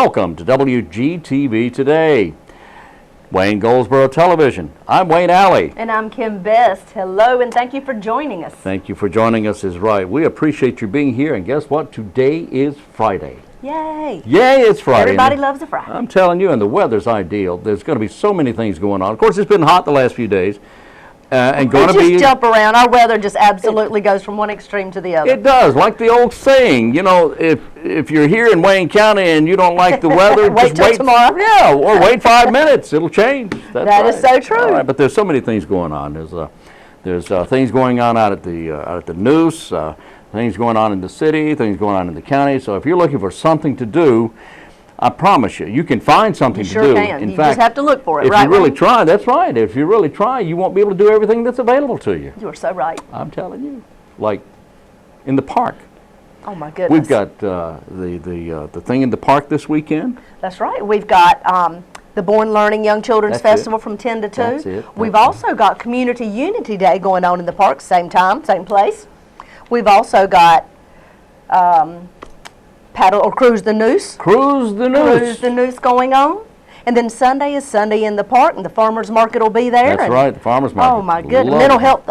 welcome to WGTV Today, Wayne Goldsboro Television. I'm Wayne Alley. And I'm Kim Best. Hello, and thank you for joining us. Thank you for joining us is right. We appreciate you being here, and guess what? Today is Friday. Yay. Yay, it's Friday. Everybody loves a Friday. I'm telling you, and the weather's ideal. There's going to be so many things going on. Of course, it's been hot the last few days. And going to be just jump around. Our weather just absolutely goes from one extreme to the other. It does, like the old saying. You know, if you're here in Wayne County and you don't like the weather, wait just till tomorrow. Yeah, or wait 5 minutes. It'll change. That's that right. is so true. All right, but there's so many things going on. There's things going on out at the Noose, things going on in the city, things going on in the county. So if you're looking for something to do, I promise you, you can find something to do. You sure can. You just have to look for it, right? If you really try, that's right. If you really try, you won't be able to do everything that's available to you. You are so right. I'm telling you. Like in the park. Oh my goodness. We've got the thing in the park this weekend. That's right. We've got the Born Learning Young Children's Festival from 10 to 2. That's it. We've also got Community Unity Day going on in the park, same time, same place. We've also got Paddle or Cruise the Noose. Cruise the Noose. Cruise the Noose going on. And then Sunday is Sunday in the park, and the farmers market will be there. That's right, the farmers market. Oh my goodness. Mental health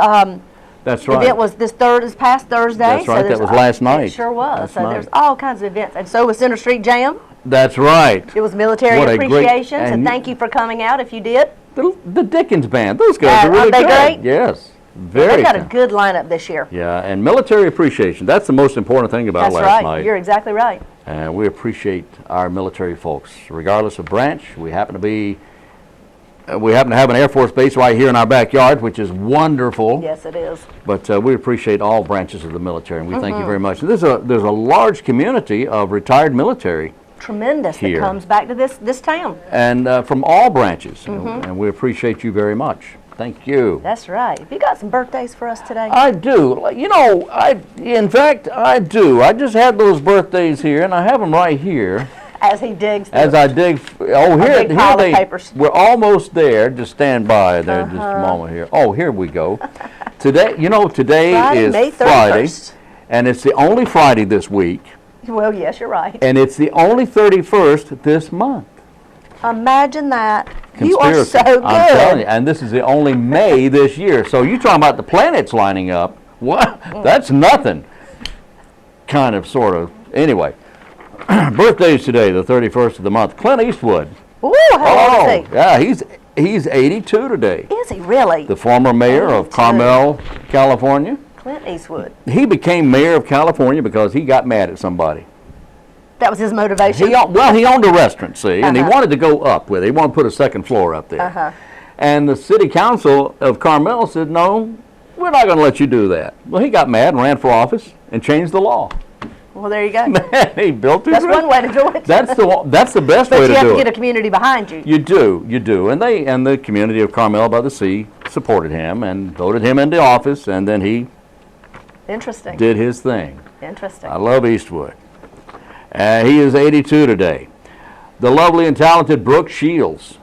that's right. event was this past Thursday. That's right, that was last night. It sure was. Last so night. There's all kinds of events. And so was Center Street Jam. That's right. It was military What a appreciation, great- so and thank you for coming out if you did. The Dickens Band, those guys are really aren't they good. great? Yes, very They got a good. good lineup this year. Yeah, and military appreciation, that's the most important thing about That's last right. night. You're exactly right. And we appreciate our military folks, regardless of branch. We happen to have an Air Force base right here in our backyard, which is wonderful. Yes, it is. But we appreciate all branches of the military, and we thank you very much. And there's a large community of retired military Tremendous here. that comes back to this town. and from all branches, and we appreciate you very much. Thank you. That's right. Have you got some birthdays for us today? I do. You know, in fact, I do. I just had those birthdays here, and I have them right here. As he digs through As it. I dig, big pile of papers. We're almost there. Just stand by there just a moment here. Oh, here we go. Today, today Friday, is May Friday, 31st. and it's the only Friday this week, Well, yes, you're right. and it's the only 31st this month. Imagine that. You are Conspiracy. so good. I'm telling you, and this is the only May this year. So you talking about the planets lining up? What? That's nothing. Kind of, sort of. Anyway, birthdays today, the 31st of the month. Clint Eastwood. Ooh, how old is he? Yeah, he's 82 today. Is he really? The former mayor of 82. Carmel, California. Clint Eastwood. He became mayor of California because he got mad at somebody. That was his motivation? He owned a restaurant, see, and he Uh-huh. wanted to go up with it. He wanted to put a second floor up there. Uh-huh. And the city council of Carmel said, no, we're not going to let you do that. Well, he got mad and ran for office and changed the law. Well, there you go. He built his That's one way to do it. That's the best But way you to have do to get a it. community behind you. You do. And the community of Carmel by the Sea supported him and voted him into office, and then he Interesting. did his thing. Interesting. I love Eastwood. He is 82 today. The lovely and talented Brooke Shields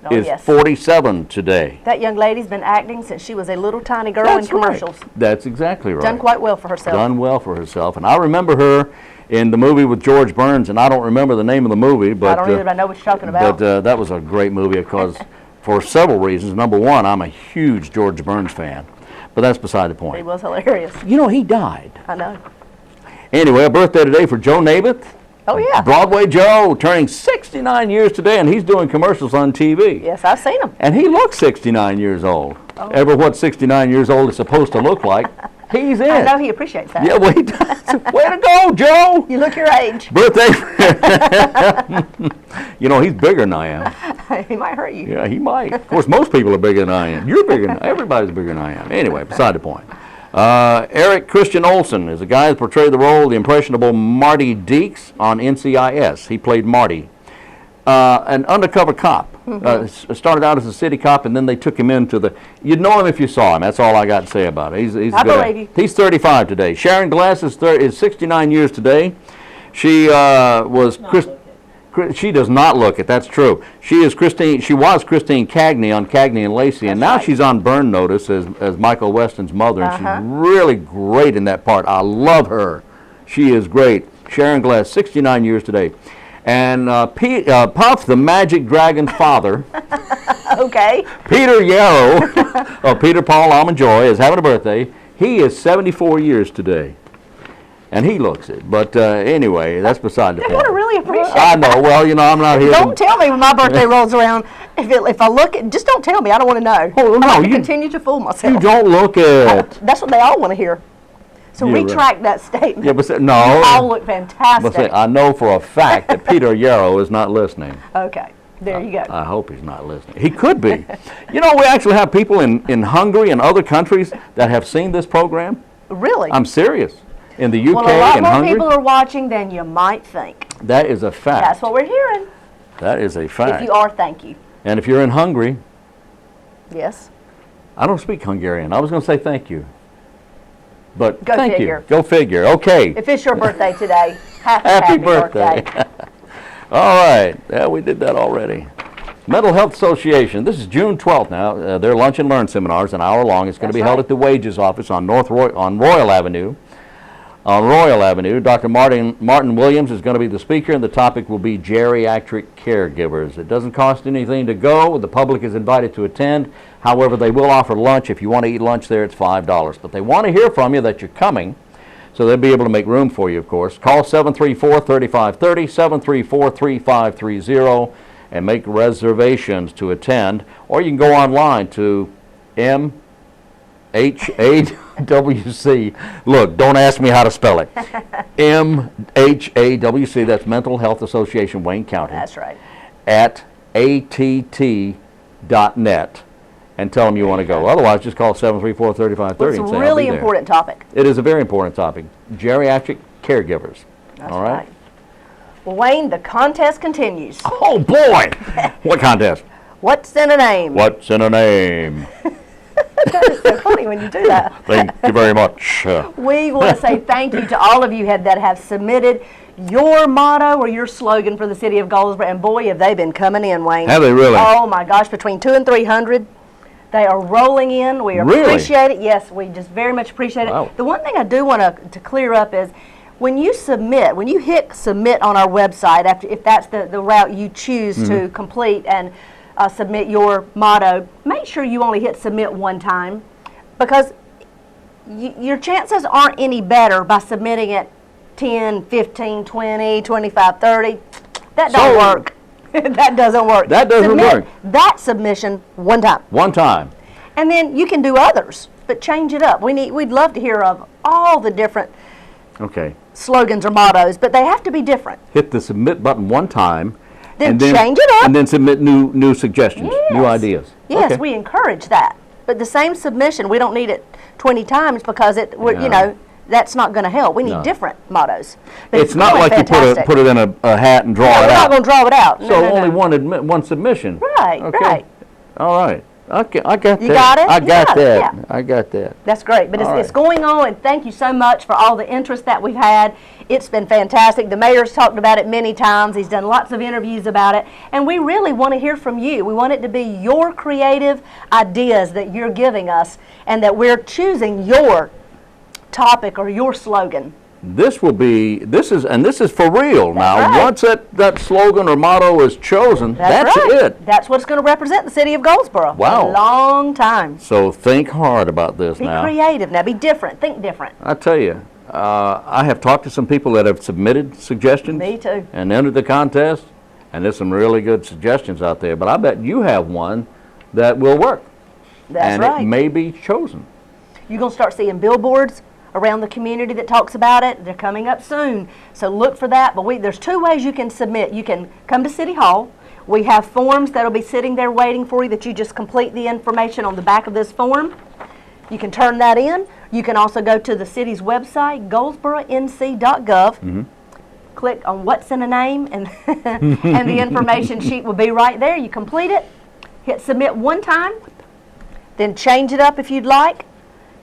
Oh, is yes. 47 today. That young lady's been acting since she was a little tiny girl That's in commercials. right. That's exactly right. Done quite well for herself. Done well for herself. And I remember her in the movie with George Burns, and I don't remember the name of the movie. But, I don't either, but I know what you're talking about. But that was a great movie because for several reasons. Number one, I'm a huge George Burns fan. But that's beside the point. He was hilarious. He died. I know. Anyway, a birthday today for Joe Namath. Oh, yeah. Broadway Joe, turning 69 years today, and he's doing commercials on TV. Yes, I've seen him. And he looks 69 years old. Oh. Ever what 69 years old is supposed to look like, he's in. I know he appreciates that. Yeah, well, he does. Way to go, Joe. You look your age. Birthday. He's bigger than I am. He might hurt you. Yeah, he might. Of course, most people are bigger than I am. You're bigger than everybody's bigger than I am. Anyway, beside the point. Eric Christian Olsen is a guy that portrayed the role of the impressionable Marty Deeks on NCIS. He played Marty, an undercover cop. Started out as a city cop, and then they took him into the. You'd know him if you saw him. That's all I got to say about it. He's I good. believe you. He's 35 today. Sharon Glass is 69 years today. She was She does not look it. That's true. She was Christine Cagney on Cagney and Lacey, and now she's on Burn Notice as Michael Weston's mother, and she's really great in that part. I love her. She is great. Sharon Glass, 69 years today. And Puff, the Magic Dragon's father, Okay. Peter Yarrow, of Peter, Paul, Almond Joy, is having a birthday. He is 74 years today. And he looks it. But anyway, that's beside the point. I want to really appreciate I know. Well, you know, I'm not here Don't tell me when my birthday rolls around. If I look at, just don't tell me. I don't want to know. Oh, no, I want to you- continue to fool myself. You don't look at. That's what they all want to hear. So You're right. retract that statement. Yeah, but You no. all look But fantastic. say, I know for a fact that Peter Yarrow is not listening. Okay, there you go. I hope he's not listening. He could be. You know, we actually have people in Hungary and other countries that have seen this program. Really? I'm serious. In the UK Well, a lot and more Hungary. people are watching than you might think. That is a fact. That's what we're hearing. That is a fact. If you are, thank you. And if you're in Hungary, Yes. I don't speak Hungarian. I was going to say thank you. But Go thank figure. you. Go figure. Okay. If it's your birthday today, Happy birthday. All right. Yeah, we did that already. Mental Health Association. This is June 12th now. Their Lunch and Learn seminars, an hour long. It's going to be That's held right. at the Wages Office on Royal Avenue. On Royal Avenue, Dr. Martin Williams is going to be the speaker, and the topic will be geriatric caregivers. It doesn't cost anything to go. The public is invited to attend. However, they will offer lunch. If you want to eat lunch there, it's $5. But they want to hear from you that you're coming, so they'll be able to make room for you, of course. Call 734-3530, 734-3530, and make reservations to attend. Or you can go online to MHAWC. Look, don't ask me how to spell it. MHAWC, that's Mental Health Association, Wayne County. That's right. At att.net, and tell them you want to go. Otherwise, just call 734-3530 Well, and it's say, a I'll really be there. important topic. It is a very important topic. Geriatric caregivers. That's All right? Well, Wayne, the contest continues. Oh, boy! What contest? What's in a name? What's in a name? That is so funny when you do that. Thank you very much. We want to say thank you to all of you that have submitted your motto or your slogan for the city of Goldsboro. And boy, have they been coming in, Wayne. Have they really? Oh my gosh, between 200 and 300. They are rolling in. We Really? appreciate it. Yes, we just very much appreciate Wow. it. The one thing I do want to clear up is when you submit, when you hit submit on our website, if that's the route you choose to complete and submit your motto, make sure you only hit submit one time, because your chances aren't any better by submitting it 10, 15, 20, 25, 30. That don't work. That doesn't work. That doesn't Submit work. that submission one time. One time. And then you can do others, but change it up. We'd love to hear of all the different Okay. slogans or mottos, but they have to be different. Hit the submit button one time. Then and change it up. And then submit new suggestions, new Yes. ideas. Yes, Okay. we encourage that. But the same submission, we don't need it 20 times because No. that's not going to help. We need No. different mottos. But It's not going like you fantastic. put it in a hat and draw No, it we're not out. going to draw it out. So No, no, only no. one submission. Right, Okay. right. All right. Okay, I got You that. got it? I You got got it, that. yeah. I got that. That's great, but All it's right. going on, and thank you so much for all the interest that we've had. It's been fantastic. The mayor's talked about it many times. He's done lots of interviews about it, and we really want to hear from you. We want it to be your creative ideas that you're giving us, and that we're choosing your topic or your slogan. This is for real now. right. Once that slogan or motto is chosen, that's right. it. That's what's going to represent the city of Goldsboro Wow. for a long time. So think hard about this Be now. creative now. Be different. Think different. I tell you, I have talked to some people that have submitted suggestions. Me too. And entered the contest, and there's some really good suggestions out there. But I bet you have one that will work. That's and right. it may be chosen. You're going to start seeing billboards around the community that talks about it. They're coming up soon, so look for that. But there's two ways you can submit. You can come to City Hall. We have forms that'll be sitting there waiting for you that you just complete the information on the back of this form. You can turn that in. You can also go to the city's website, goldsboronc.gov. Click on what's in a name, and and the information sheet will be right there. You complete it, hit submit one time, then change it up if you'd like.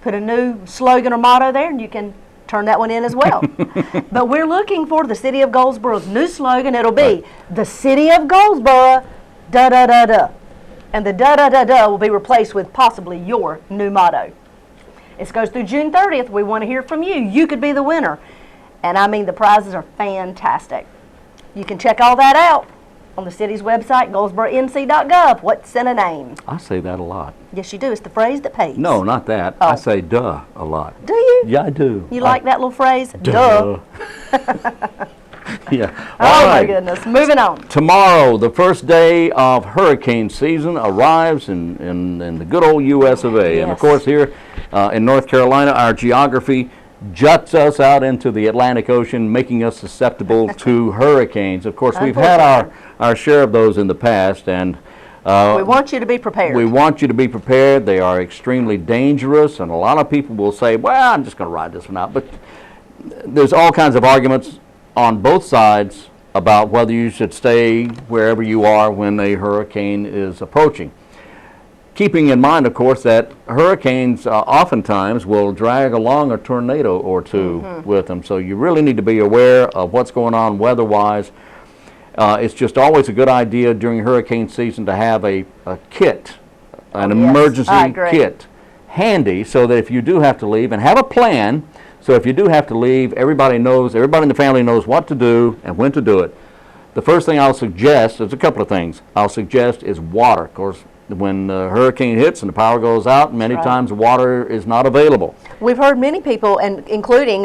Put a new slogan or motto there, and you can turn that one in as well. But we're looking for the City of Goldsboro's new slogan. It'll be the City of Goldsboro, da-da-da-da. And the da-da-da-da will be replaced with possibly your new motto. It goes through June 30th. We want to hear from you. You could be the winner. And I mean, the prizes are fantastic. You can check all that out on the city's website, goldsboronc.gov. What's in a name? I say that a lot. Yes, you do. It's the phrase that pays. No, not that. Oh. I say duh a lot. Do you? Yeah, I do. You like that little phrase? Duh. Yeah. Oh, All my right. goodness. Moving on. Tomorrow, the first day of hurricane season arrives in the good old U.S. of A. And, of Yes. course, here in North Carolina, our geography juts us out into the Atlantic Ocean, making us susceptible to hurricanes. Of course, we've had our share of those in the past, and We want you to be prepared. we want you to be prepared. They are extremely dangerous, and a lot of people will say, well, I'm just going to ride this one out. But there's all kinds of arguments on both sides about whether you should stay wherever you are when a hurricane is approaching. Keeping in mind, of course, that hurricanes oftentimes will drag along a tornado or two with them, so you really need to be aware of what's going on weather-wise. It's just always a good idea during hurricane season to have a kit, an Yes, I emergency agree. kit handy, so that if you do have to leave, and have a plan, so if you do have to leave, everybody in the family knows what to do and when to do it. The first thing I'll suggest, there's a couple of things I'll suggest, is water. Of course, when the hurricane hits and the power goes out, many Right. times water is not available. We've heard many people, and including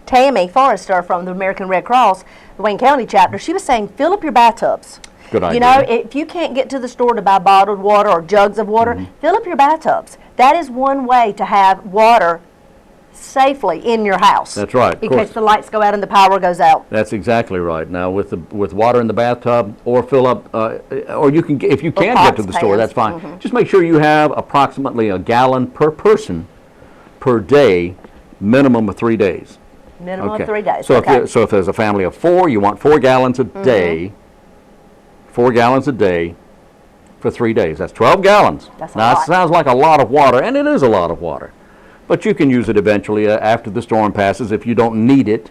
Tammy Forrester from the American Red Cross, the Wayne County chapter, she was saying, fill up your bathtubs. Good idea. You know, if you can't get to the store to buy bottled water or jugs of water, Mm-hmm. fill up your bathtubs. That is one way to have water safely in your house. That's right, of In course. case the lights go out and the power goes out. That's exactly right. Now, with water in the bathtub, or fill up, or you can, if you can get to pots, the store, pans. that's fine. Just make sure you have approximately a gallon per person per day, minimum of 3 days. Minimum of 3 days. So Okay. if there's a family of 4, you want 4 gallons a day. 4 gallons a day for 3 days. That's 12 gallons. That's a now, lot. it sounds like a lot of water, and it is a lot of water. But you can use it eventually after the storm passes if you don't need it.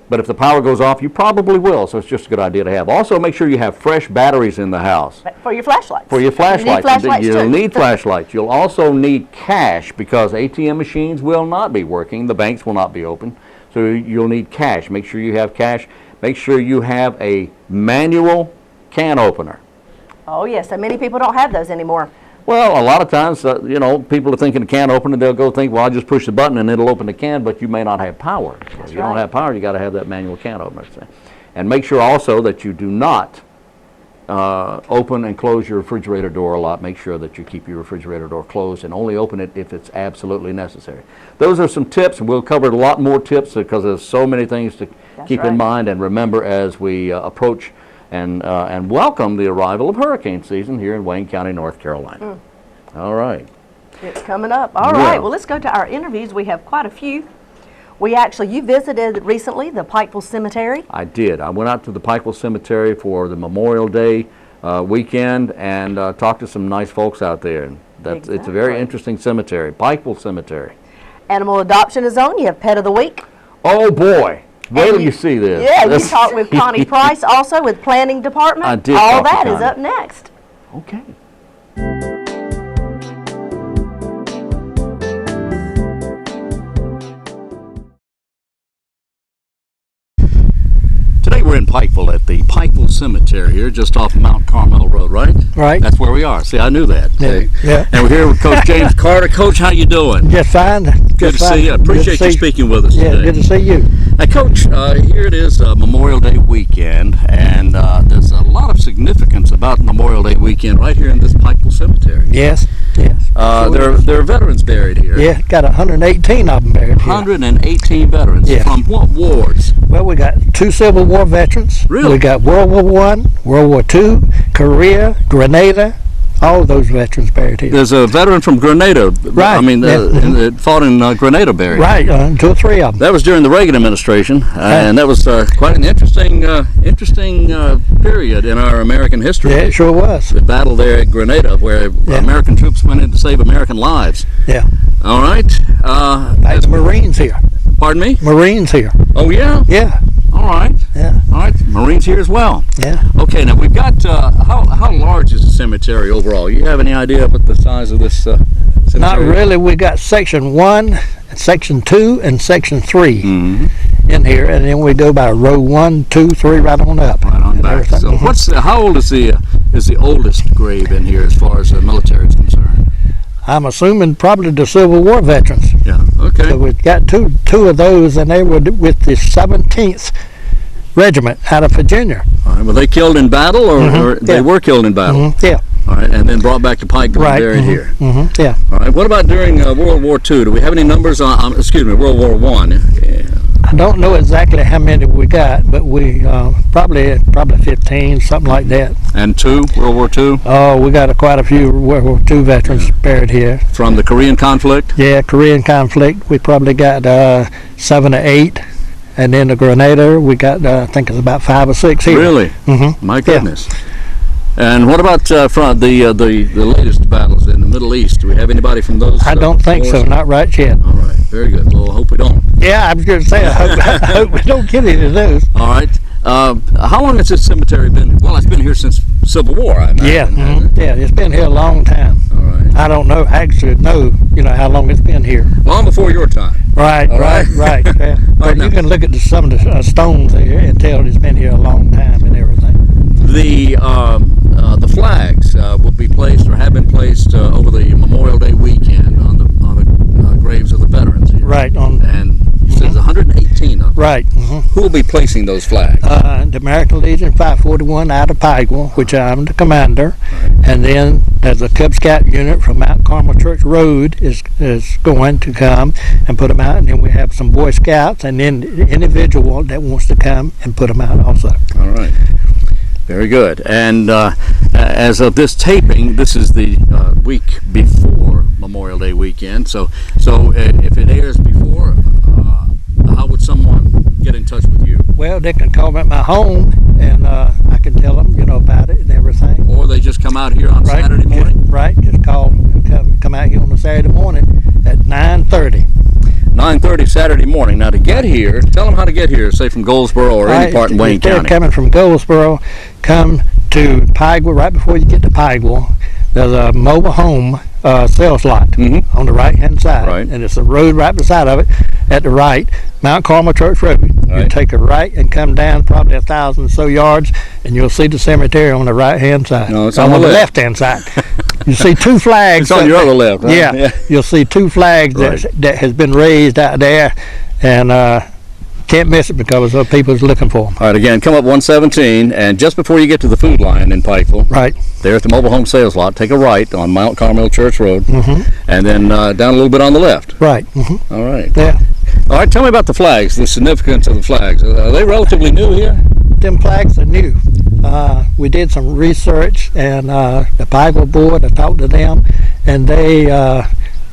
But if the power goes off, you probably will, so it's just a good idea to have. Also, make sure you have fresh batteries in the house. For your flashlights. For your flashlights. You need flashlights You'll too. need flashlights. You'll also need cash because ATM machines will not be working. The banks will not be open. So you'll need cash. Make sure you have cash. Make sure you have a manual can opener. Oh, yes. So many people don't have those anymore. Well, a lot of times, people are thinking a can opener, they'll go think, well, I'll just push the button and it'll open the can, but you may not have power. So if you don't right. have power, you got to have that manual can opener. And make sure also that you do not open and close your refrigerator door a lot. Make sure that you keep your refrigerator door closed and only open it if it's absolutely necessary. Those are some tips, and we'll cover a lot more tips because there's so many things to keep in right. mind and remember as we approach and welcome the arrival of hurricane season here in Wayne County, North Carolina. All right. It's coming up. All right. Yeah. Well, let's go to our interviews. We have quite a few. You visited recently the Pikeville Cemetery. I did. I went out to the Pikeville Cemetery for the Memorial Day weekend and talked to some nice folks out there. And it's a very Exactly. interesting cemetery, Pikeville Cemetery. Animal adoption is on. You have Pet of the Week. Oh boy, wait till you- you see this. Yeah, you This- talked with Connie Price also with Planning Department. I did All talk to that is Connie. up next. Okay. Today we're in Pikeville at the Pikeville Cemetery here, just off Mount Carmel Road, right? Right. That's where we are. See, I knew that. See? Yeah. And we're here with Coach James Carter. Coach, how you doing? Just fine. Good to see you. I appreciate you speaking with us Yeah, today. good to see you. Now, Coach, here it is Memorial Day weekend, and there's a lot of significance about Memorial Day weekend right here in this Pikeville Cemetery. Yes, yes. There are veterans buried here. Yeah, got 118 of them buried here. 118 veterans. Yeah. From what wars? Well, we got 2 Civil War veterans. Really? We got World War I, World War II, Korea, Grenada, all of those veterans buried here. There's a veteran from Grenada. Right. I mean, Yeah. that fought in Grenada buried. Right, 2 or 3 of them. That was during the Reagan administration, and that was quite an interesting period in our American history. Yeah, it sure was. The battle there at Grenada, where Yeah. American troops went in to save American lives. Yeah. All right. Like the Marines here. Pardon me? Marines here. Oh, yeah? Yeah, All right. yeah, All right. Marines here as well. yeah. Okay, now we've got, how large is the cemetery overall? You have any idea what the size of this cemetery Not is? really. We got section 1 section 2 and section 3 Mm-hmm. in here, and then we go by row 1, 2, 3, right on up. Right on and back. everything. So how old is the oldest grave in here as far as the military is concerned? I'm assuming probably the Civil War veterans. Yeah. Okay. So we've got two of those, and they were with the 17th Regiment out of Virginia. All right. Were they killed in battle, or they were killed in battle? Yeah. All right, and then brought back to Pikeville Right. and buried here. Yeah. All right. What about during World War II? Do we have any numbers on? World War One. I don't know exactly how many we got, but we probably 15, something like that. And World War II? Oh, we got quite a few World War II veterans buried here. From the Korean conflict? Yeah, Korean conflict. We probably got 7 or 8, and then the Grenada. We got I think it's about 5 or 6 here. Really? Mm-hmm. My goodness. And what about from the latest battles in the Middle East? Do we have anybody from those? I don't think so. wars? Not right yet. All right. Very good. Well, I hope we don't. Yeah, I was going to say, I hope we don't get any of those. All right. How long has this cemetery been? Well, it's been here since Civil War, I imagine. Yeah, hasn't it? yeah, it's been here a long time. All right. I don't know, actually know, how long it's been here. Long before your time. Right, All right. right. Yeah. But now- you can look at some of the stones here and tell it's been here a long time and everything. The flags will be placed or have been placed over the Memorial Day weekend on the graves of the veterans here. Right, on, And it says 118 of them. right. Who will be placing those flags? The American Legion 541 out of Pikeville, which I'm the commander. And then there's a Cub Scout unit from Mount Carmel Church Road is going to come and put them out. And then we have some Boy Scouts and then the individual that wants to come and put them out also. All right. Very good. And as of this taping, this is the week before Memorial Day weekend. So if it airs before, how would someone get in touch with you? Well, they can call me at my home and I can tell them, about it and everything. Or they just come out here on Right. Saturday morning? Right, just come out here on a Saturday morning at 9:30. 9:30 Saturday morning. Now to get here, tell them how to get here, say from Goldsboro or any part in Wayne If they're County. coming from Goldsboro, come to Pikeville. Right before you get to Pikeville, there's a mobile home sales lot on the right-hand side. Right. And it's a road right beside of it at the right, Mount Carmel Church Road. You Right. take a right and come down probably 1,000 or so yards, and you'll see the cemetery on the right-hand side. No, it's on the the left. left-hand side. You see 2 flags. It's on your other left, right? Yeah, you'll see 2 flags Right. that has been raised out there, and can't miss it because people's looking for them. All right, again, come up 117, and just before you get to the Food Lion in Pikeville, Right. there at the mobile home sales lot, take a right on Mount Carmel Church Road, and then down a little bit on the left. Right. All right. Yeah. All right, tell me about the flags, the significance of the flags. Are they relatively new here? Them flags are new. We did some research, and the Pikeville board, I talked to them, and they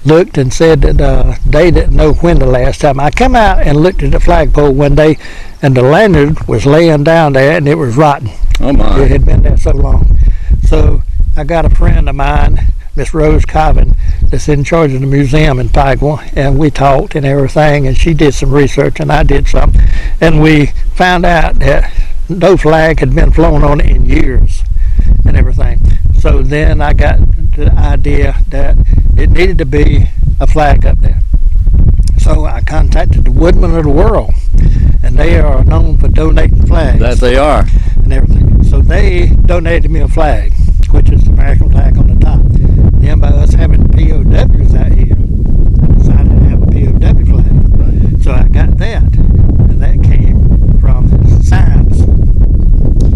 looked and said that they didn't know when the last time. I come out and looked at the flagpole one day, and the lanyard was laying down there, and it was rotten. Oh, my. It had been there so long. So I got a friend of mine, Miss Rose Cobbin, that's in charge of the museum in Pikeville, and we talked and everything, and she did some research, and I did some, and we found out that no flag had been flown on it in years and everything. So then I got the idea that it needed to be a flag up there. So I contacted the Woodmen of the World, and they are known for donating flags That they are. and everything. So they donated me a flag, which is the American flag on the top. Then by us having POWs out here, I decided to have a POW flag. So I got that, and that came from Science.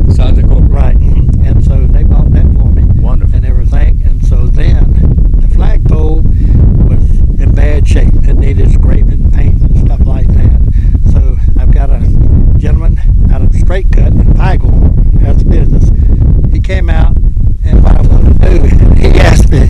Besides the corporate. Right. And so they bought that for me. Wonderful. And everything. And so then the flagpole was in bad shape. It needed scraping, paint, and stuff like that. So I've got a gentleman out of Straight Cut in Pikeville, has a business. He came out, and what I wanted to do, he asked me,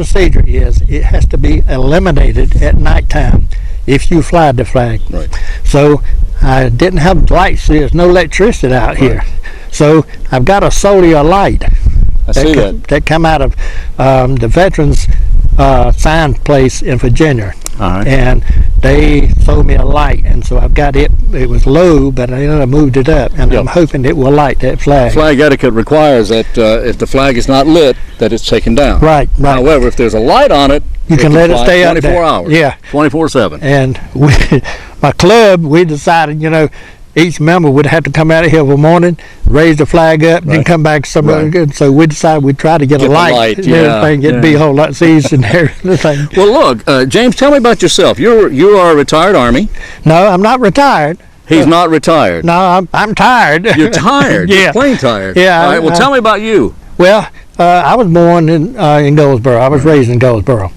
procedure is it has to be eliminated at nighttime if you fly the flag. Right. So I didn't have lights. There's no electricity out here. So I've got a solar light. I see that. That come out of the Veterans sign place in Virginia. All right. And they sold me a light, and so I've got it. It was low, but I moved it up, and I'm hoping it will light that flag. Flag etiquette requires that if the flag is not lit, that it's taken down. Right. However, if there's a light on it, you can let it stay up 24 there. hours. Yeah. 24/7. And my club, we decided, each member would have to come out of here every morning, raise the flag up, and then come back somewhere good. So we decided we'd try to get a light and everything. It'd be a whole lot easier and everything. Well, look, James, tell me about yourself. You are a retired Army. No, I'm not retired. He's not retired. No, I'm tired. You're tired. Yeah. You're plain tired. Yeah. All right. Well, tell me about you. Well, I was born in Goldsboro. I was raised in Goldsboro.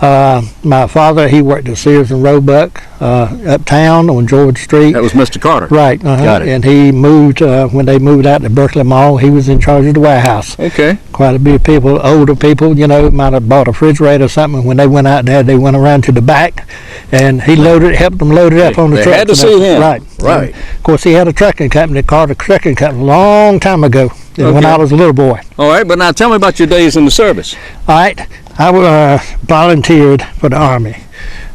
My father, he worked at Sears and Roebuck uptown on George Street. That was Mr. Carter. Right. Got it. And he moved, when they moved out to Berkeley Mall, he was in charge of the warehouse. Okay. Quite a few people, older people, might have bought a refrigerator or something. When they went out there, they went around to the back, and he helped them load it up on the truck. They had to see him. Right. Right. And of course, he had a trucking company, Carter Trucking Company, a long time ago, when I was a little boy. All right, but now tell me about your days in the service. All right. I volunteered for the Army.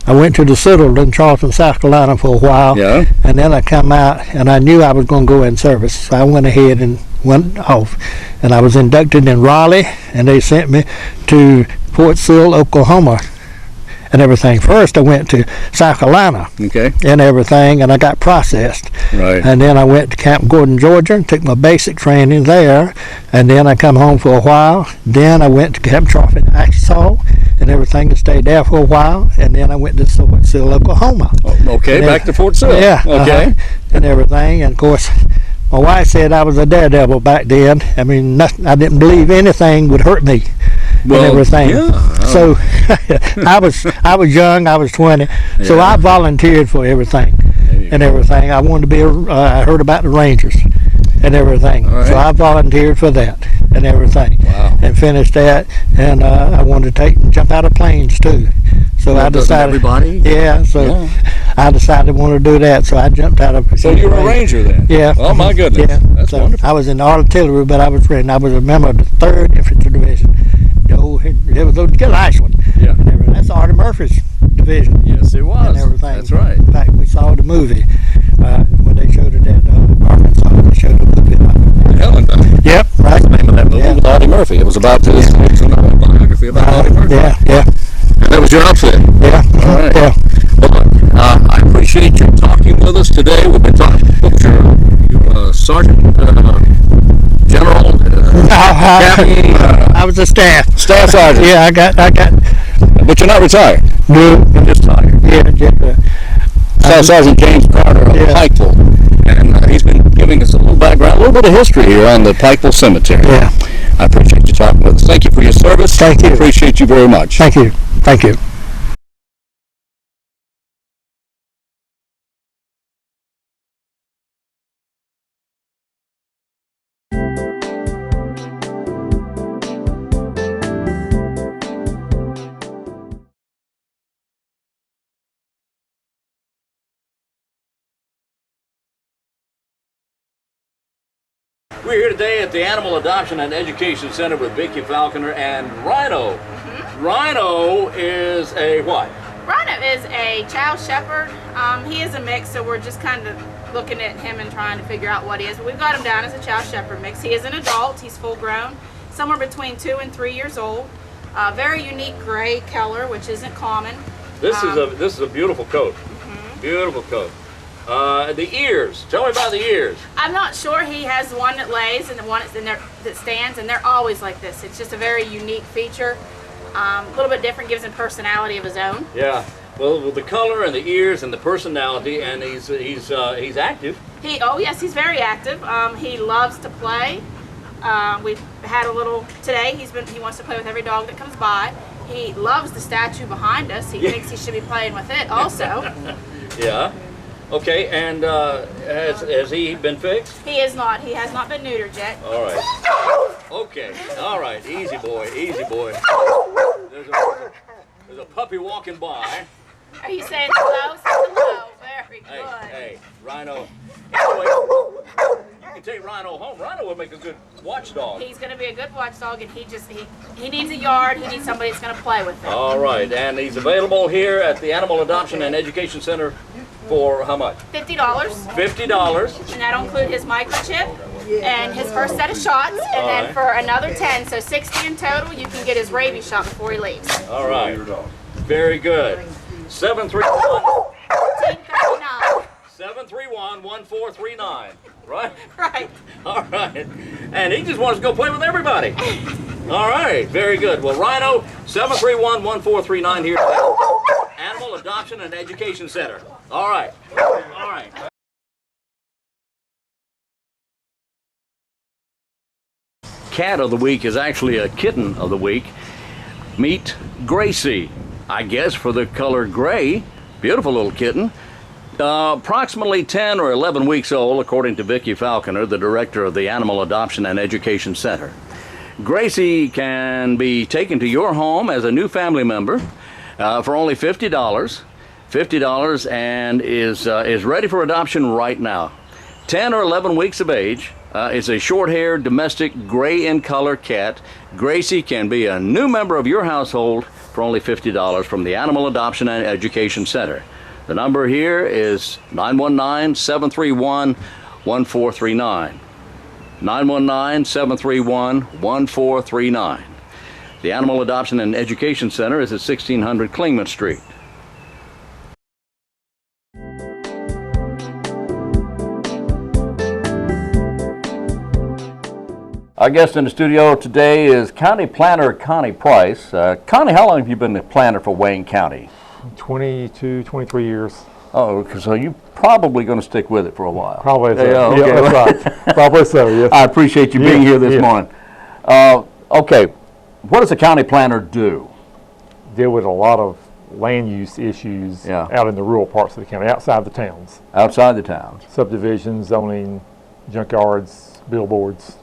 I went to the Citadel in Charleston, South Carolina for a while. Yeah. And then I come out, and I knew I was going to go in service. So I went ahead and went off. And I was inducted in Raleigh, and they sent me to Fort Sill, Oklahoma, and everything. First, I went to South Carolina. Okay. And everything, and I got processed. Right. And then I went to Camp Gordon, Georgia, and took my basic training there. And then I come home for a while. Then I went to Camp Trophy in Arkansas and everything, and stayed there for a while. And then I went to Fort Sill, Oklahoma. Oh, okay, back to Fort Sill. Yeah. Okay. And everything. And of course, my wife said I was a daredevil back then. I mean, I didn't believe anything would hurt me. Well, and everything. yeah. So I was young. I was 20. So I volunteered for everything and everything. I wanted to be. I heard about the Rangers and everything. All right. So I volunteered for that and everything. Wow. And finished that. And I wanted to jump out of planes too. So I decided. Everybody. Yeah. So I decided I wanted to do that. So I jumped out of. So you were a Ranger then? Yeah. Oh my goodness. Yeah. That's so wonderful. I was in the artillery, but I was a member of the 3rd Infantry Division. It was a nice one. Yeah. That's Artie Murphy's division. Yes, it was. And everything. That's right. In fact, we saw the movie when they showed it at Arkansas. They showed a movie about it. Helen done it. Yep. Right. That's the name of that movie. Yeah. Was Artie Murphy. It was about this. It was another biography about Artie Murphy. Yeah. Yeah. And that was your outfit. Yeah. All right. Yeah. Well, look, I appreciate you talking with us today. We've been talking about your Sergeant General. Captain, I was a staff sergeant. Yeah, I got. But you're not retired. No. You're just tired. Yeah. Staff Sergeant James Carter of Pikeville, and he's been giving us a little background, a little bit of history here on the Pikeville Cemetery. Yeah. I appreciate you talking with us. Thank you for your service. Thank you. Appreciate you very much. Thank you. Thank you. We're here today at the Animal Adoption and Education Center with Vicki Falconer and Rhino. Rhino is a what? Rhino is a chow shepherd. He is a mix, so we're just kind of looking at him and trying to figure out what he is. But we've got him down as a chow shepherd mix. He is an adult. He's full grown, somewhere between 2 and 3 years old. Very unique gray color, which isn't common. This is a beautiful coat. Beautiful coat. The ears. Tell me about the ears. I'm not sure. He has one that lays and the one that's in there that stands, and they're always like this. It's just a very unique feature. A little bit different, gives him personality of his own. Yeah. Well, with the color and the ears and the personality, and he's active. Oh yes, he's very active. He loves to play. We've had a little today. He wants to play with every dog that comes by. He loves the statue behind us. He thinks he should be playing with it also. Yeah. Okay, and has he been fixed? He is not. He has not been neutered yet. All right. Okay. All right. Easy boy. Easy boy. there's a puppy walking by. Are you saying hello? Say hello. Very good. Hey, Rhino. Anyway, you can take Rhino home. Rhino would make a good watchdog. He's going to be a good watchdog, and he needs a yard. He needs somebody that's going to play with him. All right, and he's available here at the Animal Adoption and Education Center for how much? $50. $50. And that'll include his microchip and his first set of shots, and then for another 10, so 60 in total, you can get his rabies shot before he leaves. All right. Very good. 731. 1439. 731-1439. Right? Right. All right. And he just wants to go play with everybody. All right. Very good. Well, Rhino, 731-1439 here at the Animal Adoption and Education Center. All right. All right. Cat of the week is actually a kitten of the week. Meet Gracie, I guess for the color gray. Beautiful little kitten. Approximately 10 or 11 weeks old, according to Vicki Falconer, the director of the Animal Adoption and Education Center. Gracie can be taken to your home as a new family member for only $50. $50 and is ready for adoption right now. 10 or 11 weeks of age. It's a short-haired, domestic, gray in color cat. Gracie can be a new member of your household for only $50 from the Animal Adoption and Education Center. The number here is 919-731-1439. 919-731-1439. The Animal Adoption and Education Center is at 1600 Clingman Street. Our guest in the studio today is County Planner Connie Price. Connie, how long have you been the planner for Wayne County? 22, 23 years. Oh, so you're probably going to stick with it for a while. Probably so. Yeah, okay. Yeah, that's right. Probably so, yes. I appreciate you being here this morning. Okay, what does a county planner do? Deal with a lot of land use issues out in the rural parts of the county, outside the towns. Outside the towns. Subdivisions, zoning, junkyards, billboards.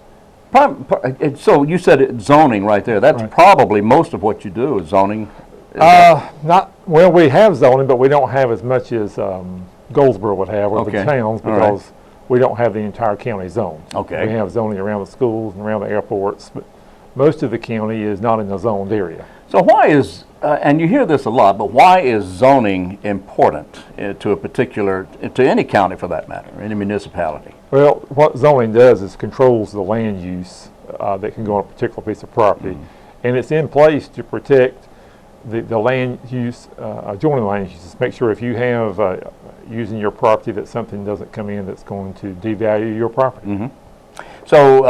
So you said zoning right there. That's probably most of what you do is zoning. Well, we have zoning, but we don't have as much as Goldsboro would have, or the towns, because we don't have the entire county zoned. Okay. We have zoning around the schools and around the airports, but most of the county is not in the zoned area. So why is, and you hear this a lot, but why is zoning important to a particular, to any county for that matter, any municipality? Well, what zoning does is controls the land use that can go on a particular piece of property, and it's in place to protect the land use, adjoining land uses. Make sure if you have using your property that something doesn't come in that's going to devalue your property. So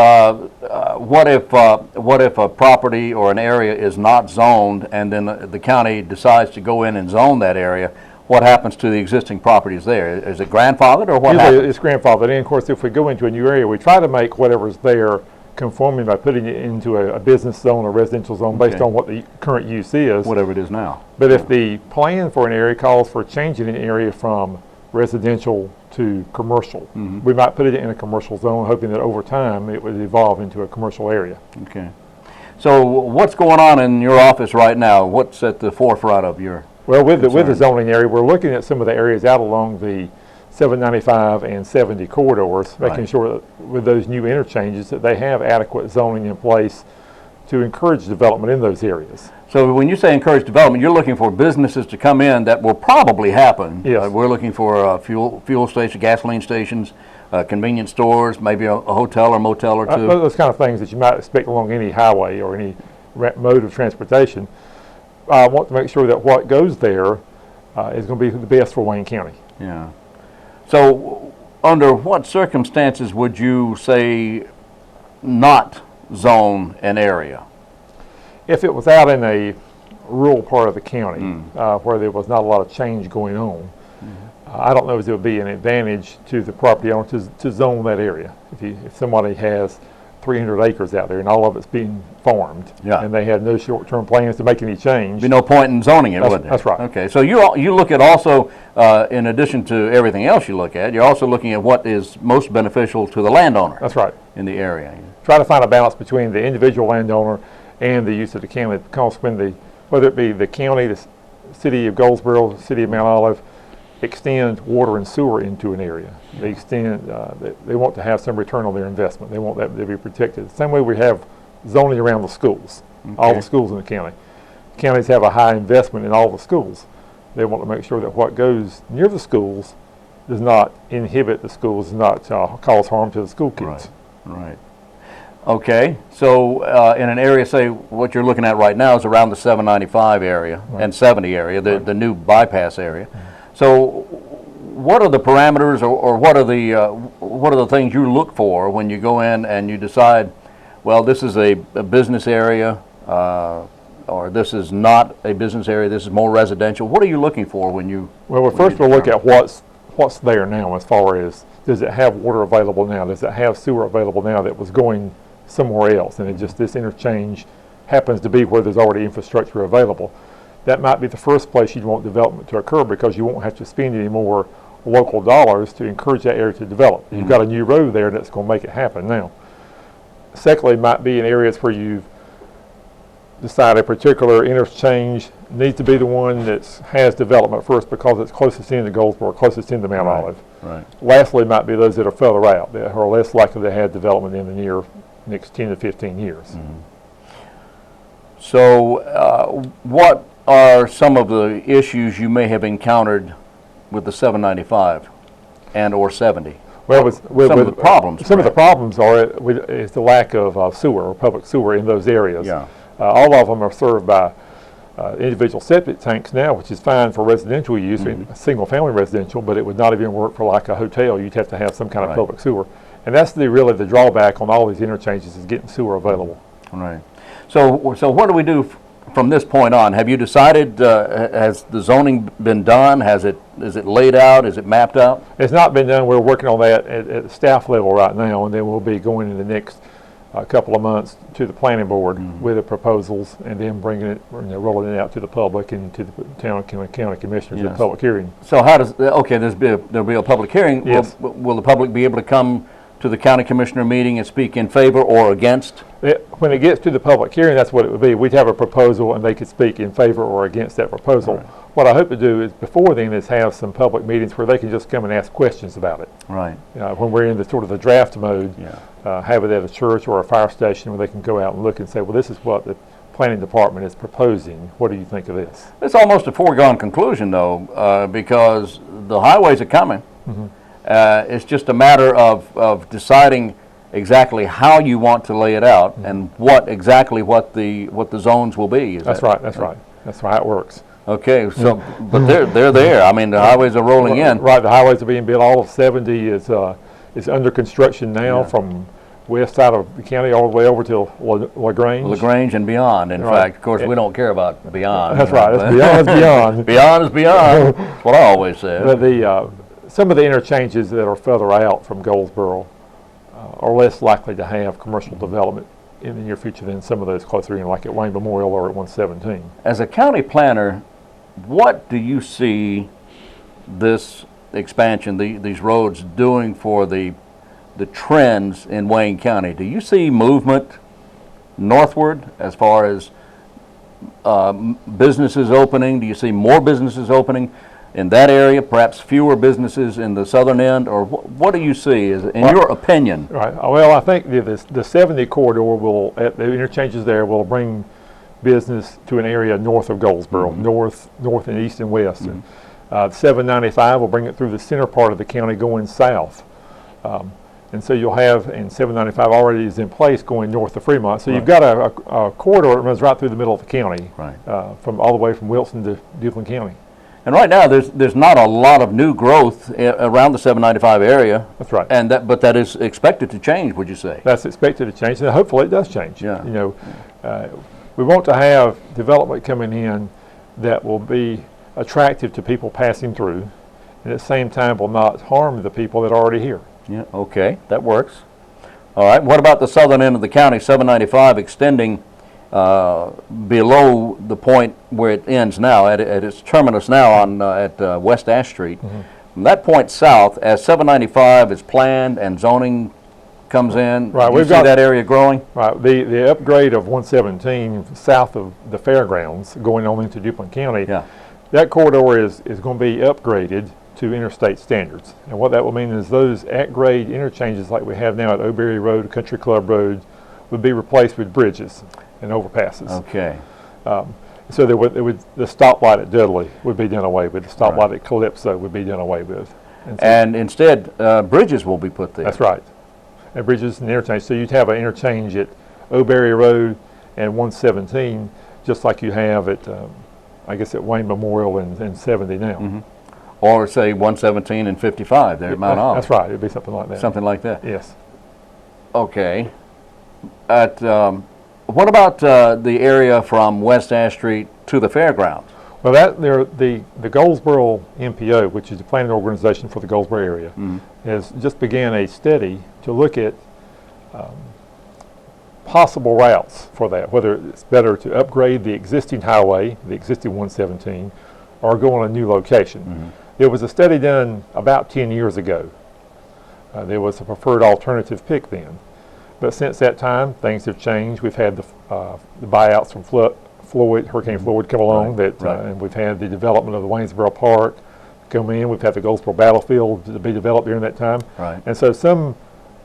what if a property or an area is not zoned, and then the county decides to go in and zone that area? What happens to the existing properties there? Is it grandfathered, or what happens? It's grandfathered. And of course, if we go into a new area, we try to make whatever's there conforming by putting it into a business zone or residential zone based on what the current use is. Whatever it is now. But if the plan for an area calls for changing an area from residential to commercial, we might put it in a commercial zone, hoping that over time it would evolve into a commercial area. Okay. So what's going on in your office right now? What's at the forefront of your with the zoning area, we're looking at some of the areas out along the 795 and 70 corridors, making sure that with those new interchanges that they have adequate zoning in place to encourage development in those areas. So when you say encourage development, you're looking for businesses to come in that will probably happen. Yes. We're looking for fuel station, gasoline stations, convenience stores, maybe a hotel or motel or two. Those kind of things that you might expect along any highway or any mode of transportation. I want to make sure that what goes there is going to be the best for Wayne County. Yeah. So under what circumstances would you say not zone an area? If it was out in a rural part of the county where there was not a lot of change going on, I don't know if it would be an advantage to the property owner to zone that area. If somebody has 300 acres out there and all of it's being farmed, and they had no short-term plans to make any change. Be no point in zoning it, would there? That's right. Okay, so you look at also, in addition to everything else you look at, you're also looking at what is most beneficial to the landowner. That's right. In the area. Try to find a balance between the individual landowner and the use of the county, because when whether it be the county, the city of Goldsboro, the city of Mount Olive, extend water and sewer into an area. They extend, they want to have some return on their investment. They want that to be protected. The same way we have zoning around the schools, all the schools in the county. Counties have a high investment in all the schools. They want to make sure that what goes near the schools does not inhibit the schools, does not cause harm to the school kids. Right. Okay, so in an area, say what you're looking at right now is around the 795 area and 70 area, the new bypass area. So what are the parameters, or what are the things you look for when you go in and you decide, well, this is a business area, or this is not a business area, this is more residential? What are you looking for when you? Well, first we'll look at what's there now, as far as, does it have water available now? Does it have sewer available now that was going somewhere else, and it just, this interchange happens to be where there's already infrastructure available? That might be the first place you'd want development to occur, because you won't have to spend any more local dollars to encourage that area to develop. You've got a new road there that's going to make it happen now. Secondly, might be in areas where you've decided a particular interchange needs to be the one that has development first, because it's closest into Goldsboro, closest into Mount Olive. Right. Lastly, might be those that are further out, that are less likely to have development in the next 10 to 15 years. So what are some of the issues you may have encountered with the 795 and or 70? Well, some of the problems. Some of the problems is the lack of sewer, or public sewer in those areas. Yeah. All of them are served by individual septic tanks now, which is fine for residential use, single-family residential, but it would not even work for like a hotel. You'd have to have some kind of public sewer. And that's really the drawback on all these interchanges, is getting sewer available. Right. So what do we do from this point on? Have you decided, has the zoning been done? Is it laid out? Is it mapped out? It's not been done. We're working on that at the staff level right now, and then we'll be going in the next couple of months to the planning board with the proposals, and then bringing it, rolling it out to the public and to the town and county commissioners at public hearing. So how does, okay, there'll be a public hearing. Yes. Will the public be able to come to the county commissioner meeting and speak in favor or against? When it gets to the public hearing, that's what it would be. We'd have a proposal, and they could speak in favor or against that proposal. Right. What I hope to do is, before then, is have some public meetings where they can just come and ask questions about it. Right. When we're in the sort of the draft mode, have it at a church or a fire station where they can go out and look and say, well, this is what the planning department is proposing. What do you think of this? It's almost a foregone conclusion, though, because the highways are coming. It's just a matter of deciding exactly how you want to lay it out and what the zones will be. That's right. That's right. That's how it works. Okay, so but they're there. I mean, the highways are rolling in. Right, the highways are being built. All of 70 is under construction now, from west side of the county all the way over to LaGrange. LaGrange and beyond. In fact, of course, we don't care about beyond. That's right. That's beyond is beyond. Beyond is beyond. That's what I always say. But some of the interchanges that are further out from Goldsboro are less likely to have commercial development in the near future than some of those closer in, like at Wayne Memorial or at 117. As a county planner, what do you see this expansion, these roads, doing for the trends in Wayne County? Do you see movement northward as far as businesses opening? Do you see more businesses opening in that area, perhaps fewer businesses in the southern end, or what do you see in your opinion? Right. Well, I think the 70 corridor at the interchanges there will bring business to an area north of Goldsboro, north and east and west. And 795 will bring it through the center part of the county going south. And so you'll have, and 795 already is in place going north of Fremont. So you've got a corridor that runs right through the middle of the county, from all the way from Wilson to Duplin County. And right now, there's not a lot of new growth around the 795 area. That's right. And but that is expected to change, would you say? That's expected to change, and hopefully it does change. Yeah. You know, we want to have development coming in that will be attractive to people passing through, and at the same time will not harm the people that are already here. Yeah. Okay, that works. All right. What about the southern end of the county, 795 extending below the point where it ends now, at its terminus now at West Ash Street? From that point south, as 795 is planned and zoning comes in. Right, Do you we've see got that area growing? Right, the upgrade of 117 south of the fairgrounds going on into Duplin County, Yeah. that corridor is going to be upgraded to interstate standards. And what that will mean is those at-grade interchanges like we have now at O'Berry Road, Country Club Road, would be replaced with bridges and overpasses. Okay. So the stoplight at Dudley would be done away with. The stoplight Right. at Calypso would be done away with. So And instead, bridges will be put there. that's right. And bridges and interchange. So you'd have an interchange at O'Berry Road and 117, just like you have at, I guess, at Wayne Memorial and 70 now. Mm-hmm. Or say 117 and 55 there at Mount Olive. That's right. It'd be something like that. Something like that. Yes. Okay. At what about the area from West Ash Street to the fairgrounds? Well, the Goldsboro MPO, which is the planning organization for the Goldsboro area, has just began a study to look at possible routes for that, whether it's better to upgrade the existing highway, the existing 117, or go on a new location. There was a study done about 10 years ago. There was a preferred alternative pick then. But since that time, things have changed. We've had the buyouts from Hurricane Floyd come along, and we've had the development of the Waynesboro Park come in. We've had the Goldsboro Battlefield to be developed during that time. Right. And so some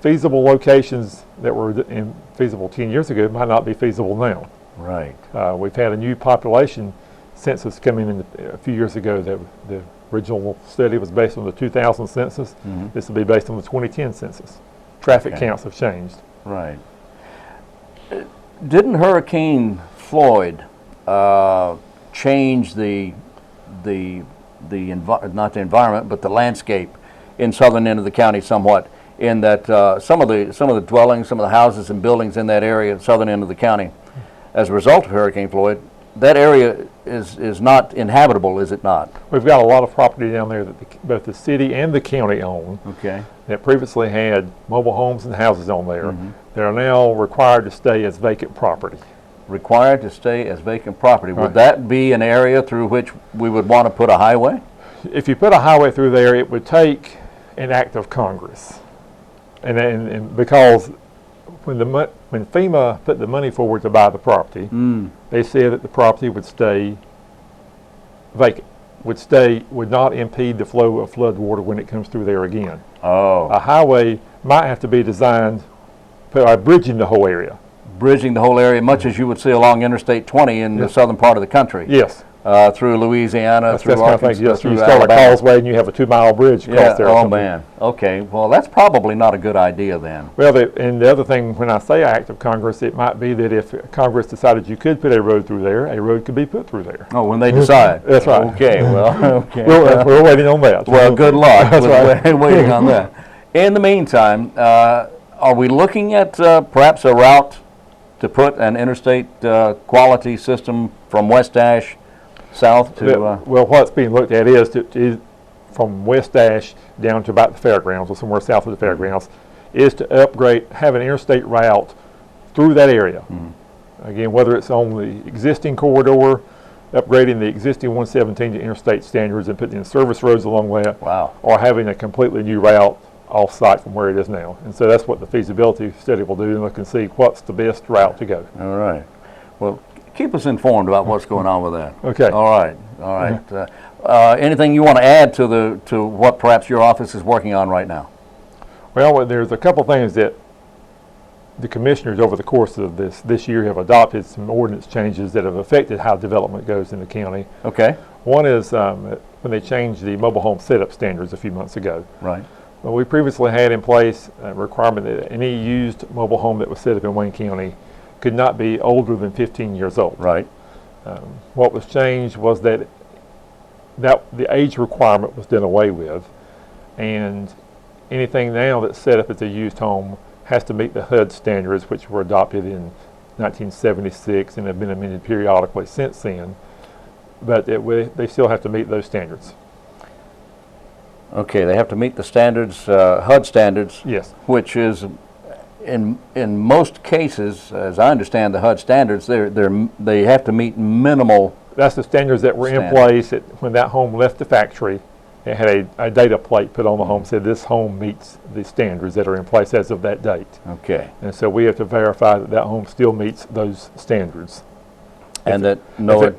feasible locations that were feasible 10 years ago might not be feasible now. Right. We've had a new population census come in a few years ago. The original study was based on the 2000 census. This will be based on the 2010 census. Traffic counts have changed. Right. Didn't Hurricane Floyd change not the environment, but the landscape in southern end of the county somewhat? In that some of the dwellings, some of the houses and buildings in that area, southern end of the county, as a result of Hurricane Floyd, that area is not inhabitable, is it not? We've got a lot of property down there that both the city and the county own. Okay. That previously had mobile homes and houses on there. That are now required to stay as vacant property. Required to stay as vacant property. Right. Would that be an area through which we would want to put a highway? If you put a highway through there, it would take an act of Congress. And because when FEMA put the money forward to buy the property, they said that the property would stay vacant, would not impede the flow of flood water when it comes through there again. Oh. A highway might have to be designed by bridging the whole area. Bridging the whole area, much as you would see along Interstate 20 in the southern part of the country. Yes. Through Louisiana, That's through kind of Arkansas, thing. Yes. through You start Alabama. a causeway and you have a 2-mile bridge across there. Oh man. Okay. Well, that's probably not a good idea then. Well, and the other thing, when I say act of Congress, it might be that if Congress decided you could put a road through there, a road could be put through there. Oh, when they decide. That's right. Okay. Well. Okay. We're waiting on that. Well, good luck That's with right. waiting on that. In the meantime, are we looking at perhaps a route to put an interstate quality system from West Ash south to? Well, what's being looked at is from West Ash down to about the fairgrounds or somewhere south of the fairgrounds, is to have an interstate route through that area. Again, whether it's on the existing corridor, upgrading the existing 117 to interstate standards and putting in service roads along that, Wow. or having a completely new route off-site from where it is now. And so that's what the feasibility study will do, and look and see what's the best route to go. All right. Well, keep us informed about what's going on with that. Okay. All right. All right. Anything you want to add to what perhaps your office is working on right now? Well, there's a couple things that the commissioners over the course of this year have adopted some ordinance changes that have affected how development goes in the county. Okay. One is when they changed the mobile home setup standards a few months ago. Right. Well, we previously had in place a requirement that any used mobile home that was set up in Wayne County could not be older than 15 years old. Right. What was changed was that the age requirement was done away with, and anything now that's set up as a used home has to meet the HUD standards, which were adopted in 1976 and have been amended periodically since then. But they still have to meet those standards. Okay, they have to meet the standards, HUD standards. Yes. Which is, in most cases, as I understand the HUD standards, they have to meet minimal. That's the standards that were in place when that home left the factory It had a data plate put on the home, said this home meets the standards that are in place as of that date. Okay. And so we have to verify that that home still meets those standards. And that no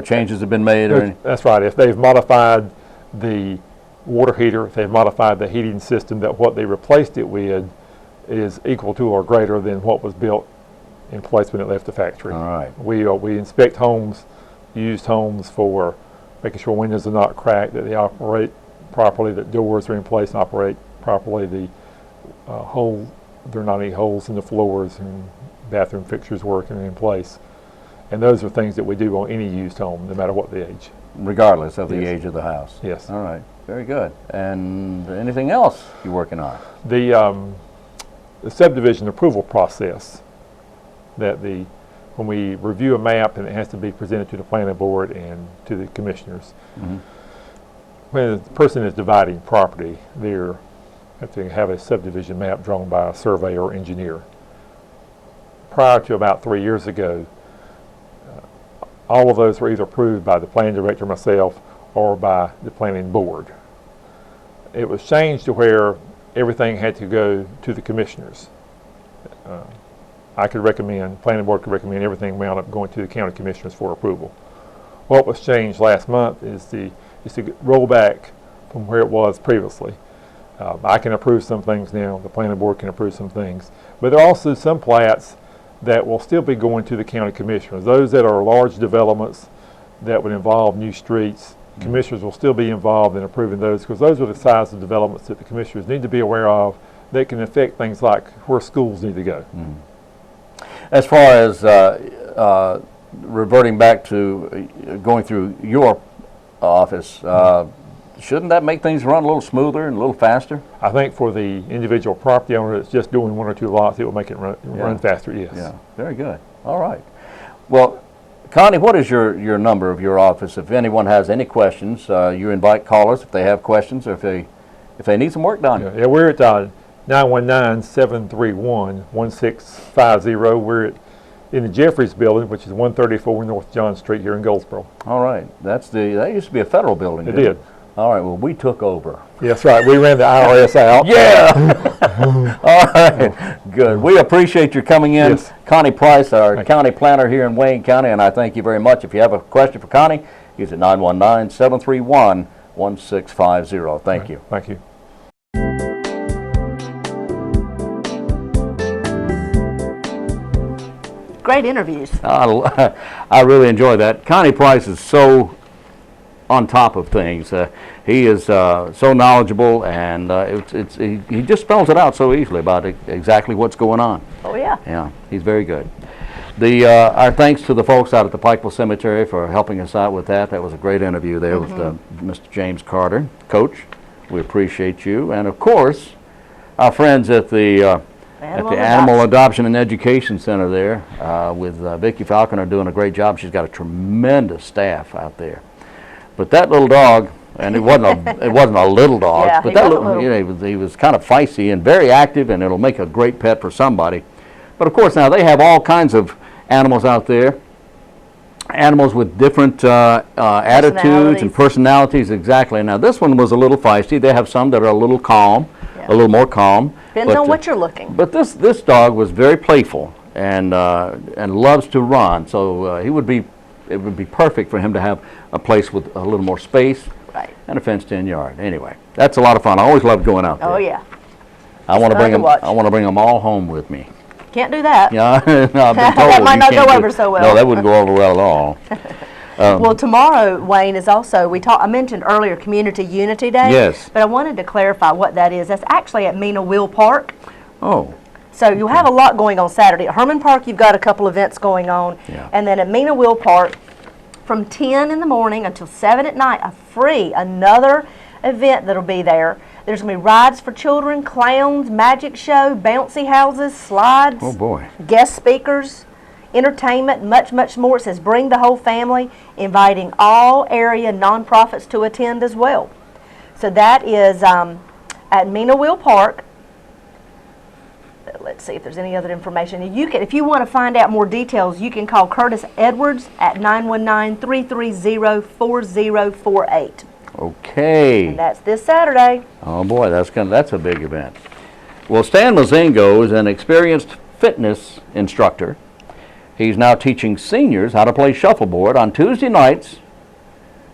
changes have been made or anything? That's right. If they've modified the water heater, if they've modified the heating system, that what they replaced it with is equal to or greater than what was built in place when it left the factory. All right. We inspect homes, used homes, for making sure windows are not cracked, that they operate properly, that doors are in place and operate properly, there are not any holes in the floors, and bathroom fixtures working in place. And those are things that we do on any used home, no matter what the age. Regardless of the Yes. age of the house? Yes. All right. Very good. And anything else you're working on? The subdivision approval process, that when we review a map and it has to be presented to the planning board and to the commissioners, when the person is dividing property, they have to have a subdivision map drawn by a surveyor or engineer. Prior to about 3 years ago, all of those were either approved by the planning director, myself, or by the planning board. It was changed to where everything had to go to the commissioners. I could recommend, planning board could recommend, everything wound up going to the county commissioners for approval. What was changed last month is to roll back from where it was previously. I can approve some things now, the planning board can approve some things, but there are also some plats that will still be going to the county commissioners. Those that are large developments that would involve new streets, commissioners will still be involved in approving those, because those are the size of developments that the commissioners need to be aware of that can affect things like where schools need to go. As far as reverting back to going through your office, shouldn't that make things run a little smoother and a little faster? I think for the individual property owner that's just doing 1 or 2 lots, it will make it run faster, yes. Yeah, very good. All right. Well, Connie, what is your number of your office? If anyone has any questions, you invite callers if they have questions or if they need some work done. Yeah, we're at 919-731-1650. We're in the Jeffries building, which is 134 North John Street here in Goldsboro. All right. That used to be a federal building. It didn't did. All right. Well, we took over. Yes, right. We ran the IRS out. Yeah. All right. Good. We appreciate your coming in. Yes. Connie Price, our county planner here in Wayne County, and I thank you very much. If you have a question for Connie, use it 919-731-1650. Thank you. Thank you. Great interviews. I really enjoy that. Connie Price is so on top of things. He is so knowledgeable, and he just spells it out so easily about exactly what's going on. Oh, yeah. Yeah, he's very good. Our thanks to the folks out at the Pikeville Cemetery for helping us out with that. That was a great interview there with Mr. James Carter. Coach, we appreciate you. And, of course, our friends at the Animal Adoption and Education Center there with Vicki Falconer doing a great job. She's got a tremendous staff out there. But that little dog, and it wasn't a little dog, Yeah, but he was kind of feisty and very active, and it'll make a great pet for somebody. But of course now they have all kinds of animals out there, animals with different attitudes and personalities. Exactly. Now this one was a little feisty. They have some that are a little calm, a little more calm. Depends on what you're looking. But this dog was very playful and loves to run. So it would be perfect for him to have a place with a little more space and a fenced-in yard. Anyway, that's a lot of fun. I always love going out there. Oh yeah. I want to bring them. I want to bring them all home with me. Can't do that. Yeah, I've been told that might not go can't over so well. No, that wouldn't go over well at all. Well, tomorrow, Wayne, is also, I mentioned earlier Community Unity Day. Yes. But I wanted to clarify what that is. That's actually at Mena Will Park. Oh. So you'll have a lot going on Saturday. At Herman Park, you've got a couple events going on. Yeah. And then at Mena Will Park, from 10 in the morning until 7 at night, another event that'll be there. There's going to be rides for children, clowns, magic show, bouncy houses, slides. Oh, boy. Guest speakers, entertainment, much, much more. It says bring the whole family, inviting all area nonprofits to attend as well. So that is at Mena Will Park. Let's see if there's any other information. If you want to find out more details, you can call Curtis Edwards at 919-330-4048. Okay. And that's this Saturday. Oh boy, that's a big event. Well, Stan Mozingo is an experienced fitness instructor. He's now teaching seniors how to play shuffleboard on Tuesday nights.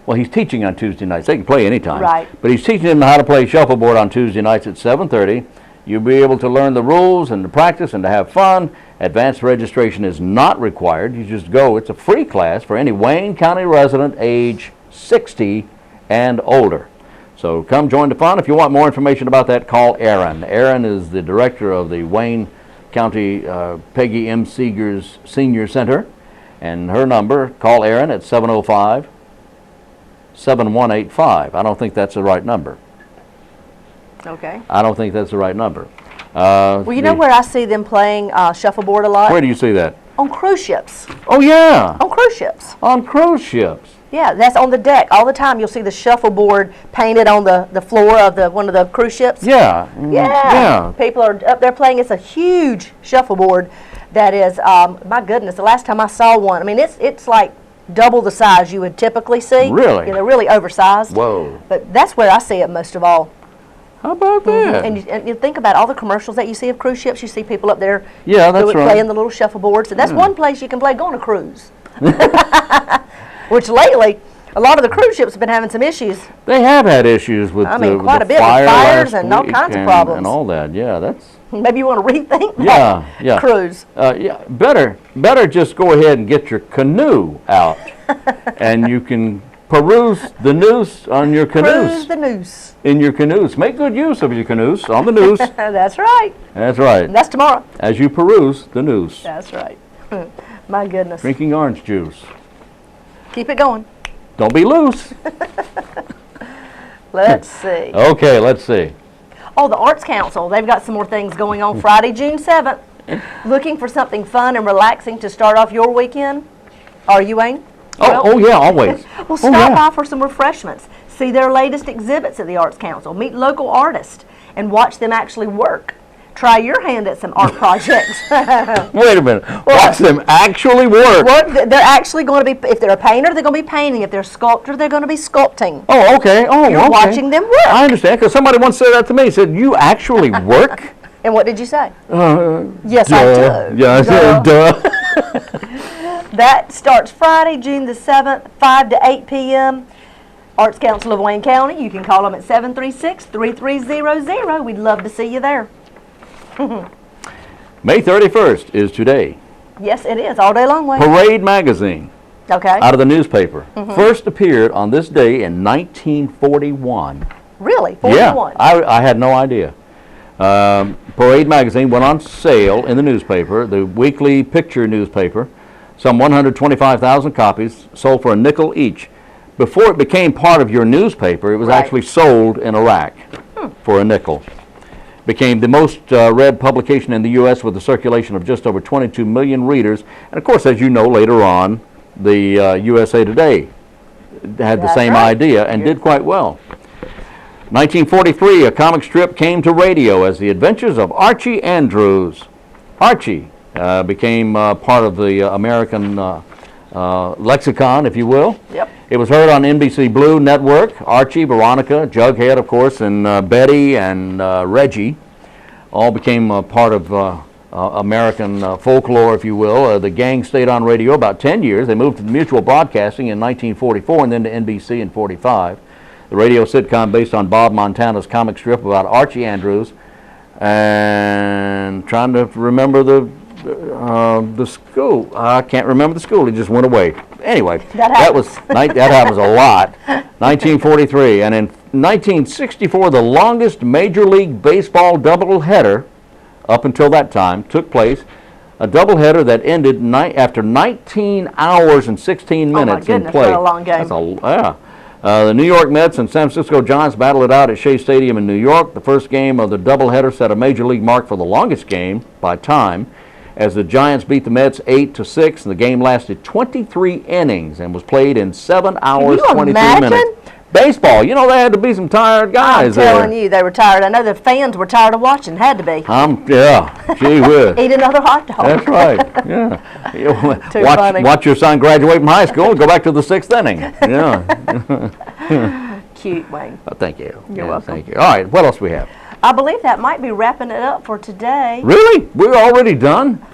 Well, he's teaching on Tuesday nights. They can play anytime. Right. But he's teaching them how to play shuffleboard on Tuesday nights at 7:30. You'll be able to learn the rules and to practice and to have fun. Advanced registration is not required. You just go. It's a free class for any Wayne County resident age 60 and older. So come join the fun. If you want more information about that, call Erin. Erin is the director of the Wayne County Peggy M. Seegers Senior Center. And her number, call Erin at 705-7185. I don't think that's the right number. Okay. I don't think that's the right number. Well, you know where I see them playing shuffleboard a lot? Where do you see that? On cruise ships. Oh, yeah. On cruise ships. On cruise ships. Yeah, that's on the deck. All the time you'll see the shuffleboard painted on the floor of one of the cruise ships. Yeah. Yeah. People are up there playing. It's a huge shuffleboard that is, my goodness, the last time I saw one, I mean, it's like double the size you would typically see. Really? Yeah, they're really oversized. Whoa. But that's where I see it most of all. How about that? And you think about all the commercials that you see of cruise ships, you see people up there Yeah, that's right. playing the little shuffleboards. And that's one place you can play, go on a cruise. Which lately, a lot of the cruise ships have been having some issues. They have had issues with I mean, the, quite the a bit, with fire fires last and all week kinds of problems. and all that. Yeah, that's Maybe you want to rethink that yeah. cruise. Yeah, better just go ahead and get your canoe out, and you can peruse the news on your Cruise canoes. the noose. In your canoes, make good use of your canoes on the news. That's right. That's right. And that's tomorrow. As you peruse the news, That's right. My goodness. drinking orange juice. Keep it going. Don't be loose. Let's see. Okay, let's see. Oh, the Arts Council. They've got some more things going on Friday, June 7th. Looking for something fun and relaxing to start off your weekend? Are you, Wayne? Oh yeah, always. Well, stop by for some refreshments. See their latest exhibits at the Arts Council. Meet local artists and watch them actually work. Try your hand at some art projects. Wait a minute. Watch them actually work. They're actually going to be, if they're a painter, they're going to be painting. If they're a sculptor, they're going to be sculpting. Oh, okay. Oh, You're okay. watching them work. I understand, because somebody once said that to me. He said, "You actually work?" And what did you say? Yes, I do. Yeah, I said, duh. That starts Friday, June the 7th, 5 to 8 p.m. Arts Council of Wayne County. You can call them at 736-3300. We'd love to see you there. May 31st is today. Yes, it is. All day long, Wayne. Parade magazine, Okay. out of the newspaper, first appeared on this day in 1941. Really? Yeah, 41? I had no idea. Parade magazine went on sale in the newspaper, the weekly picture newspaper. Some 125,000 copies, sold for a nickel each. Before it became part of your newspaper, it was Right. actually sold in a rack for a nickel. Became the most read publication in the U.S. with a circulation of just over 22 million readers. And of course, as you know, later on, the USA Today had the That's same right. idea and did quite well. 1943, a comic strip came to radio as The Adventures of Archie Andrews. Archie became part of the American lexicon, if you will. Yep. It was heard on NBC Blue Network. Archie, Veronica, Jughead, of course, and Betty and Reggie all became part of American folklore, if you will. The gang stayed on radio about 10 years. They moved to Mutual Broadcasting in 1944 and then to NBC in 45. The radio sitcom based on Bob Montana's comic strip about Archie Andrews. And trying to remember the school. I can't remember the school. It just went away. Anyway, that happens a lot. 1943, and in 1964, the longest Major League Baseball doubleheader up until that time took place. A doubleheader that ended after 19 hours and 16 minutes in play. What a long game. The New York Mets and San Francisco Giants battled it out at Shea Stadium in New York. The first game of the doubleheader set a Major League mark for the longest game by time, as the Giants beat the Mets 8-6, and the game lasted 23 innings and was played in 7 hours, 23 minutes. Baseball, you know, there had to be some tired guys I'm telling you, they were tired. I know the fans were tired of watching. Had to be. Yeah, gee whiz. Eat another hot dog. That's right, yeah. Too funny. Watch your son graduate from high school and go back to the 6th inning. Yeah. cute, Wayne. Oh, thank you. You're welcome. Thank you. All right, what else we have? I believe that might be wrapping it up for today. Really? We're already done?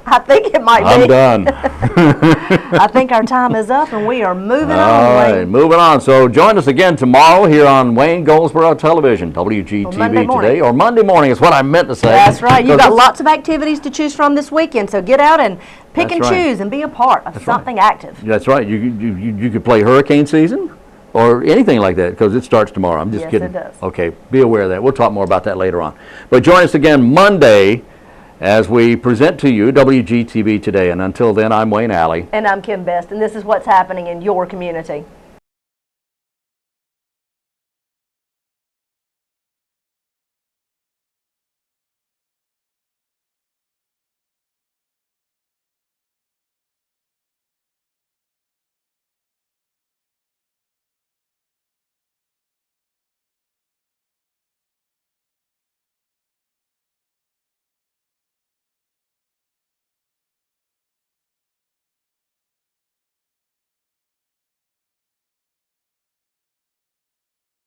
I think it might I'm be. done. I think our time is up and we are moving All on, right, Wayne. moving on. So join us again tomorrow here on Wayne Goldsboro Television, Monday WGTV morning. today, or Monday morning is what I meant to say. That's right. You've Because got lots of activities to choose from this weekend, so get out and pick That's and right. choose and be a part of something active. That's right. You could play hurricane season or anything like that because it starts tomorrow. I'm just Yes, kidding. it does. Okay, be aware of that. We'll talk more about that later on. But join us again Monday as we present to you WGTV Today. And until then, I'm Wayne Alley. And I'm Kim Best, and this is what's happening in your community.